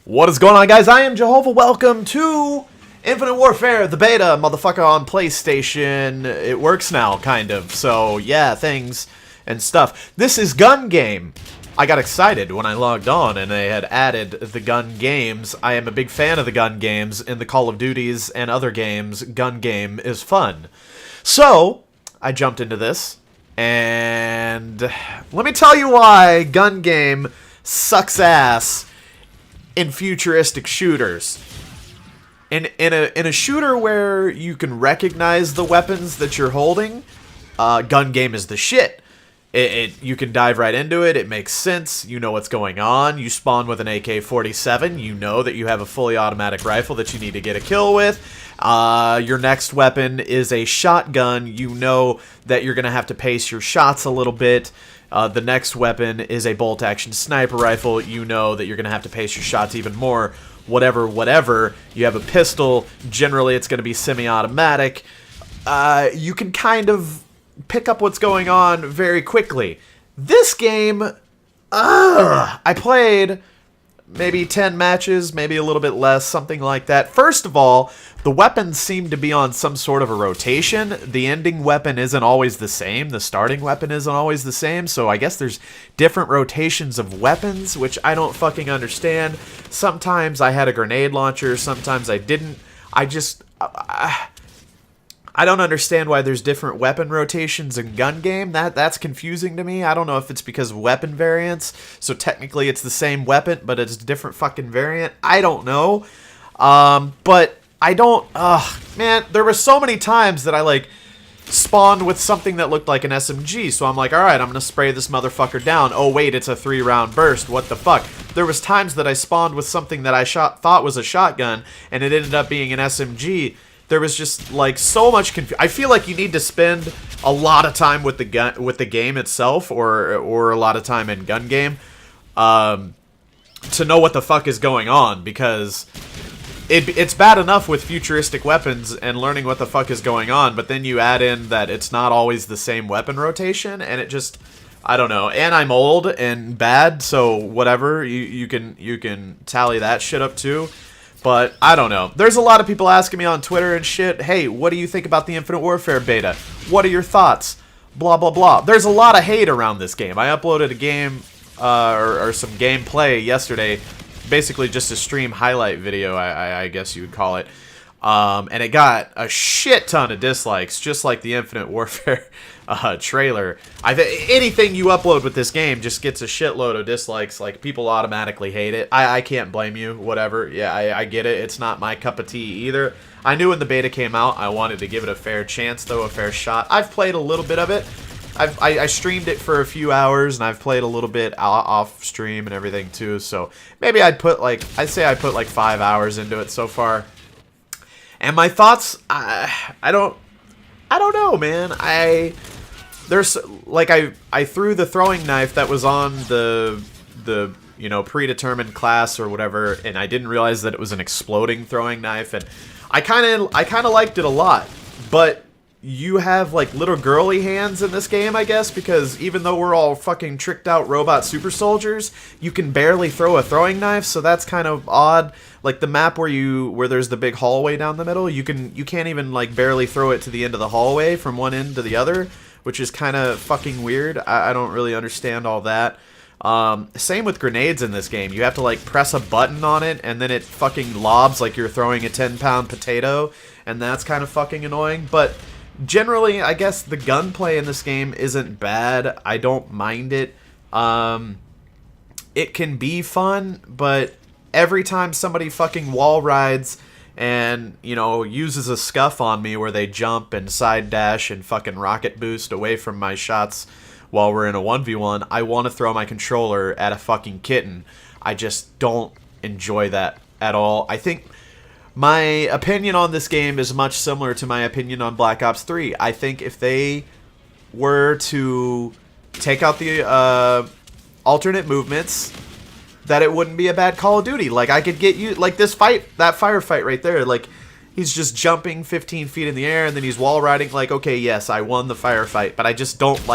What is going on, guys? I am Jehovah. Welcome to Infinite Warfare, the beta, motherfucker, on PlayStation. It works now, kind of. So, yeah, things and stuff. This is Gun Game. I got excited when I logged on and they had added the gun games. I am a big fan of the gun games. In the Call of Duties and other games, gun game is fun. So, I jumped into this, and let me tell you why gun game sucks ass in futuristic shooters. In a shooter where you can recognize the weapons that you're holding, gun game is the shit. You can dive right into it. It makes sense. You know what's going on. You spawn with an AK-47. You know that you have a fully automatic rifle that you need to get a kill with. Your next weapon is a shotgun. You know that you're going to have to pace your shots a little bit. The next weapon is a bolt-action sniper rifle. You know that you're going to have to pace your shots even more. Whatever. You have a pistol. Generally, it's going to be semi-automatic. You can kind of pick up what's going on very quickly. This game, I played maybe 10 matches, maybe a little bit less, something like that. First of all, the weapons seem to be on some sort of a rotation. The ending weapon isn't always the same. The starting weapon isn't always the same. So I guess there's different rotations of weapons, which I don't fucking understand. Sometimes I had a grenade launcher. Sometimes I didn't. I don't understand why there's different weapon rotations in gun game. That's confusing to me. I don't know if it's because of weapon variants. So technically it's the same weapon, but it's a different fucking variant. I don't know. But I don't... man, there were so many times that I, spawned with something that looked like an SMG. So I'm like, alright, I'm going to spray this motherfucker down. Oh, wait, it's a 3-round burst. What the fuck? There was times that I spawned with something that I thought was a shotgun, and it ended up being an SMG. There was just so much confusion. I feel like you need to spend a lot of time with the game itself, or a lot of time in gun game, to know what the fuck is going on, because it's bad enough with futuristic weapons and learning what the fuck is going on, but then you add in that it's not always the same weapon rotation, and it just, I don't know. And I'm old and bad, so whatever, you can tally that shit up too. But, I don't know. There's a lot of people asking me on Twitter and shit, hey, what do you think about the Infinite Warfare beta? What are your thoughts? Blah, blah, blah. There's a lot of hate around this game. I uploaded a game, or some gameplay yesterday, basically just a stream highlight video, I guess you would call it. And it got a shit ton of dislikes, just like the Infinite Warfare trailer. Anything you upload with this game just gets a shitload of dislikes. Like, people automatically hate it. I can't blame you, whatever. Yeah, I get it. It's not my cup of tea either. I knew when the beta came out, I wanted to give it a fair chance, though, a fair shot. I've played a little bit of it. I streamed it for a few hours, and I've played a little bit off stream and everything, too. So, maybe I'd say I put 5 hours into it so far. And my thoughts, I don't know, man. I threw the throwing knife that was on the predetermined class or whatever, and I didn't realize that it was an exploding throwing knife, and I kind of liked it a lot. But you have little girly hands in this game, I guess, because even though we're all fucking tricked out robot super soldiers, you can barely throw a throwing knife, so that's kind of odd. Like the map where there's the big hallway down the middle, you can't even barely throw it to the end of the hallway from one end to the other, which is kind of fucking weird. I don't really understand all that. Same with grenades in this game. You have to press a button on it, and then it fucking lobs like you're throwing a 10-pound potato, and that's kind of fucking annoying. But generally, I guess the gunplay in this game isn't bad. I don't mind it. It can be fun, but every time somebody fucking wall rides and, uses a scuff on me where they jump and side dash and fucking rocket boost away from my shots while we're in a 1v1, I want to throw my controller at a fucking kitten. I just don't enjoy that at all. I think my opinion on this game is much similar to my opinion on Black Ops 3. I think if they were to take out the alternate movements, that it wouldn't be a bad Call of Duty. I could get you, this fight, that firefight right there, he's just jumping 15 feet in the air, and then he's wall riding, okay, yes, I won the firefight, but I just don't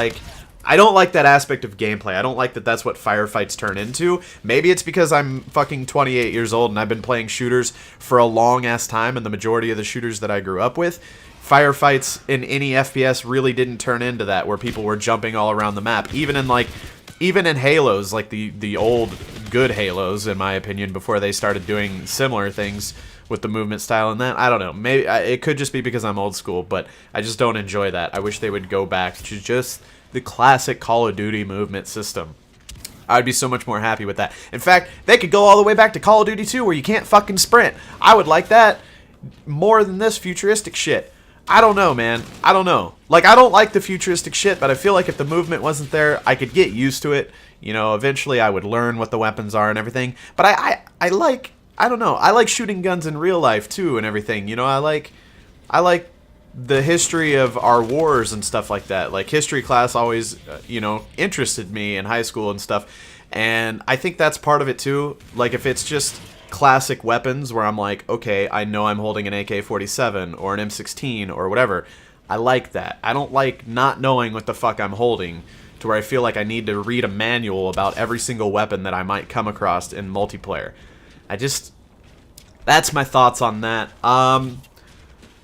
I don't like that aspect of gameplay. I don't like that that's what firefights turn into. Maybe it's because I'm fucking 28 years old and I've been playing shooters for a long-ass time, and the majority of the shooters that I grew up with, firefights in any FPS really didn't turn into that, where people were jumping all around the map. Even in Halos, like the old good Halos, in my opinion, before they started doing similar things with the movement style and that. I don't know. Maybe it could just be because I'm old school, but I just don't enjoy that. I wish they would go back to just the classic Call of Duty movement system. I'd be so much more happy with that. In fact, they could go all the way back to Call of Duty 2 where you can't fucking sprint. I would like that more than this futuristic shit. I don't know, man. I don't know. Like, I don't like the futuristic shit, but I feel like if the movement wasn't there, I could get used to it. You know, eventually I would learn what the weapons are and everything. But I like, I don't know, I like shooting guns in real life too and everything. You know, I like the history of our wars and stuff like that. Like, history class always, you know, interested me in high school and stuff. And I think that's part of it too. Like, if it's just classic weapons where I'm like, okay, I know I'm holding an AK-47 or an M16 or whatever, I like that. I don't like not knowing what the fuck I'm holding to where I feel like I need to read a manual about every single weapon that I might come across in multiplayer. That's my thoughts on that.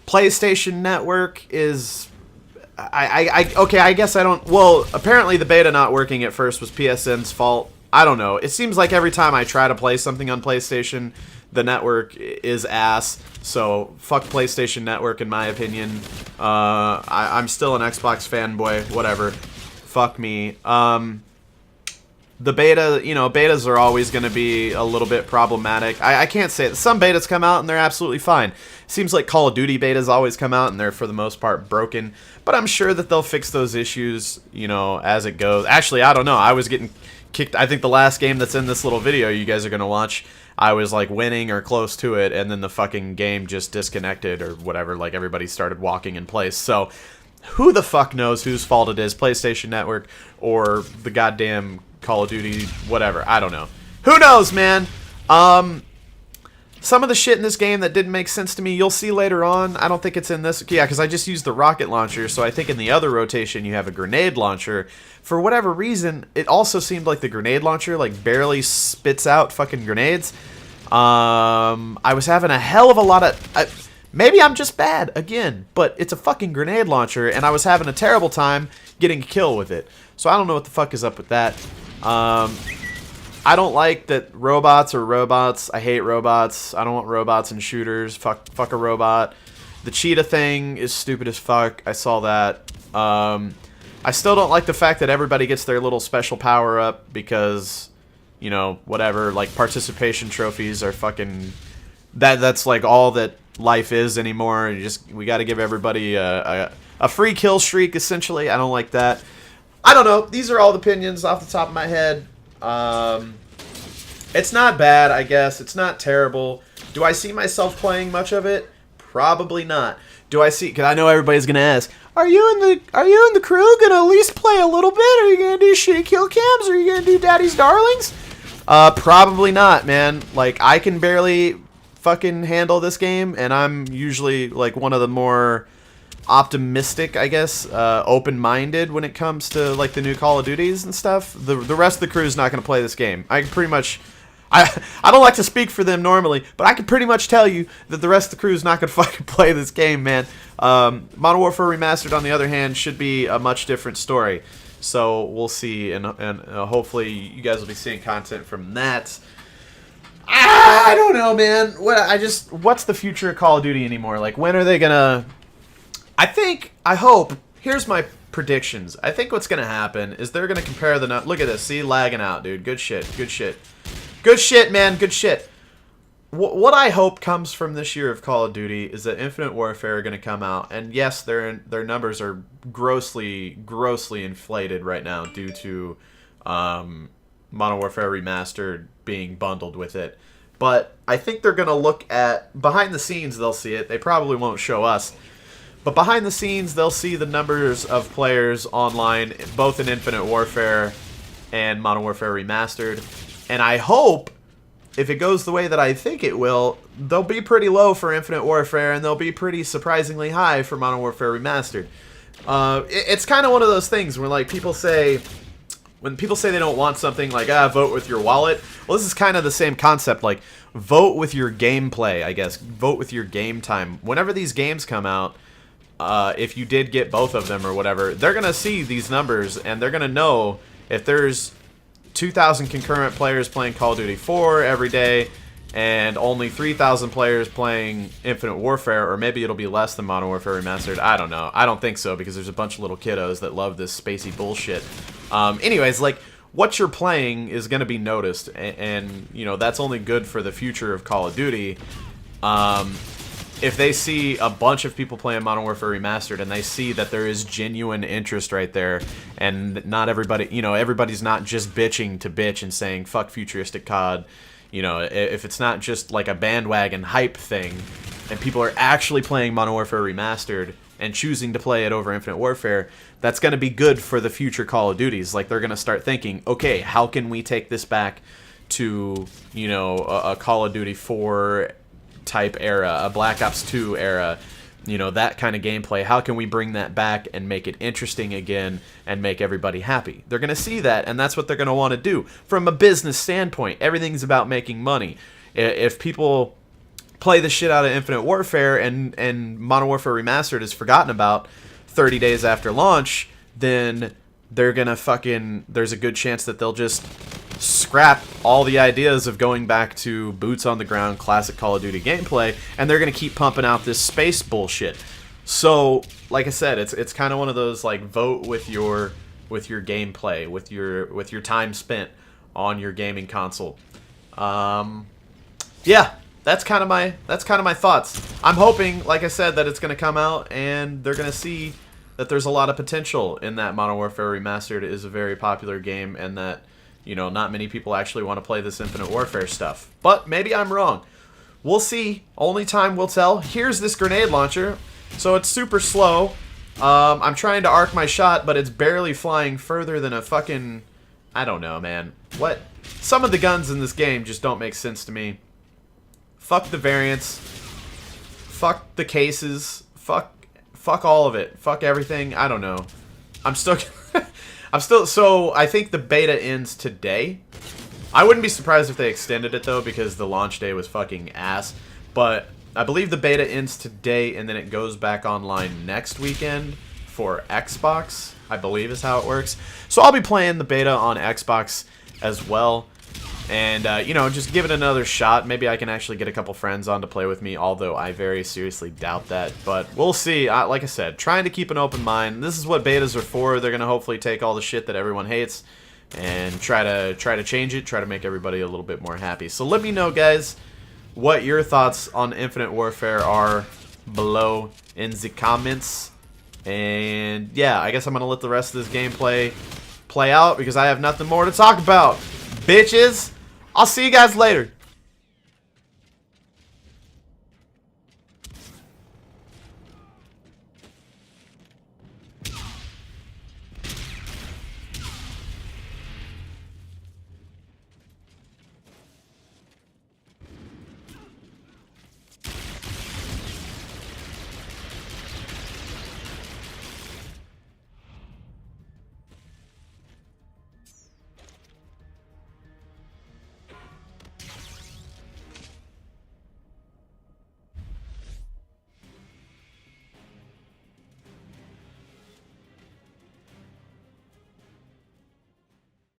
PlayStation Network is... okay, I guess I don't... Well, apparently the beta not working at first was PSN's fault. I don't know. It seems like every time I try to play something on PlayStation, the network is ass. So, fuck PlayStation Network, in my opinion. I'm still an Xbox fanboy. Whatever. Fuck me. The beta, you know, betas are always going to be a little bit problematic. I can't say it. Some betas come out and they're absolutely fine. Seems like Call of Duty betas always come out and they're, for the most part, broken. But I'm sure that they'll fix those issues, you know, as it goes. Actually, I don't know. I was getting kicked. I think the last game that's in this little video you guys are going to watch, I was like winning or close to it, and then the fucking game just disconnected or whatever. Like, everybody started walking in place. So, who the fuck knows whose fault it is? PlayStation Network or the goddamn Call of Duty, whatever. I don't know. Who knows, man? Some of the shit in this game that didn't make sense to me, you'll see later on. I don't think it's in this. Yeah, because I just used the rocket launcher, so I think in the other rotation you have a grenade launcher. For whatever reason, it also seemed like the grenade launcher like barely spits out fucking grenades. I was having a hell of a lot of... maybe I'm just bad, again, but it's a fucking grenade launcher, and I was having a terrible time getting a kill with it. So I don't know what the fuck is up with that. I don't like that robots are robots. I hate robots. I don't want robots in shooters. Fuck a robot. The cheetah thing is stupid as fuck. I saw that. I still don't like the fact that everybody gets their little special power up because, you know, whatever, like participation trophies are fucking... That's like all that life is anymore. We got to give everybody a free kill streak, essentially. I don't like that. I don't know. These are all the opinions off the top of my head. It's not bad, I guess. It's not terrible. Do I see myself playing much of it? Probably not. Do I see... Because I know everybody's going to ask, Are you and the crew going to at least play a little bit? Are you going to do shitty kill cams? Are you going to do Daddy's Darlings? Probably not, man. Like, I can barely fucking handle this game, and I'm usually, like, one of the more optimistic, I guess, open-minded when it comes to, like, the new Call of Duties and stuff. The rest of the crew is not going to play this game. I can pretty much... I don't like to speak for them normally, but I can pretty much tell you that the rest of the crew is not going to fucking play this game, man. Modern Warfare Remastered, on the other hand, should be a much different story. So we'll see, and hopefully you guys will be seeing content from that. I don't know, man. What's the future of Call of Duty anymore? Like, when are they gonna... I hope, here's my predictions. I think what's gonna happen is they're gonna compare the... Look at this, see? Lagging out, dude. Good shit, good shit. Good shit, man, good shit. What I hope comes from this year of Call of Duty is that Infinite Warfare are going to come out, and yes, their numbers are grossly inflated right now due to Modern Warfare Remastered being bundled with it. But I think they're going to look at, behind the scenes they'll see it, they probably won't show us, but behind the scenes they'll see the numbers of players online, both in Infinite Warfare and Modern Warfare Remastered, and I hope, if it goes the way that I think it will, they'll be pretty low for Infinite Warfare, and they'll be pretty surprisingly high for Modern Warfare Remastered. It's kind of one of those things where like people say, when people say they don't want something, like, vote with your wallet. Well, this is kind of the same concept. Like, vote with your gameplay, I guess. Vote with your game time. Whenever these games come out, if you did get both of them or whatever, they're going to see these numbers, and they're going to know if there's 2,000 concurrent players playing Call of Duty 4 every day, and only 3,000 players playing Infinite Warfare, or maybe it'll be less than Modern Warfare Remastered. I don't know. I don't think so, because there's a bunch of little kiddos that love this spacey bullshit. Anyways, like, what you're playing is going to be noticed, and, you know, that's only good for the future of Call of Duty. If they see a bunch of people playing Modern Warfare Remastered, and they see that there is genuine interest right there, and not everybody, you know, everybody's not just bitching to bitch and saying, fuck futuristic COD. You know, if it's not just like a bandwagon hype thing, and people are actually playing Modern Warfare Remastered and choosing to play it over Infinite Warfare, that's going to be good for the future Call of Duties. Like, they're going to start thinking, okay, how can we take this back to, you know, a Call of Duty 4 type era, a Black Ops 2 era, you know, that kind of gameplay. How can we bring that back and make it interesting again and make everybody happy? They're going to see that, and that's what they're going to want to do. From a business standpoint, everything's about making money. If people play the shit out of Infinite Warfare and Modern Warfare Remastered is forgotten about 30 days after launch, then they're going to fucking, there's a good chance that they'll just scrap all the ideas of going back to boots on the ground classic Call of Duty gameplay, and they're going to keep pumping out this space bullshit. So, like I said, it's kind of one of those, like, vote with your gameplay, with your time spent on your gaming console. Yeah, that's kind of my thoughts. I'm hoping, like I said, that it's going to come out and they're going to see that there's a lot of potential in that. Modern Warfare Remastered is a very popular game, and that, you know, not many people actually want to play this Infinite Warfare stuff. But maybe I'm wrong. We'll see. Only time will tell. Here's this grenade launcher. So it's super slow. I'm trying to arc my shot, but it's barely flying further than a fucking... I don't know, man. What? Some of the guns in this game just don't make sense to me. Fuck the variants. Fuck the cases. Fuck all of it. Fuck everything. I don't know. I'm still... So I think the beta ends today. I wouldn't be surprised if they extended it, though, because the launch day was fucking ass. But I believe the beta ends today, and then it goes back online next weekend for Xbox, I believe is how it works. So I'll be playing the beta on Xbox as well. And, you know, just give it another shot. Maybe I can actually get a couple friends on to play with me, although I very seriously doubt that. But we'll see. Like I said, trying to keep an open mind. This is what betas are for. They're going to hopefully take all the shit that everyone hates and try to change it, try to make everybody a little bit more happy. So let me know, guys, what your thoughts on Infinite Warfare are below in the comments. And, yeah, I guess I'm going to let the rest of this gameplay play out because I have nothing more to talk about. Bitches, I'll see you guys later.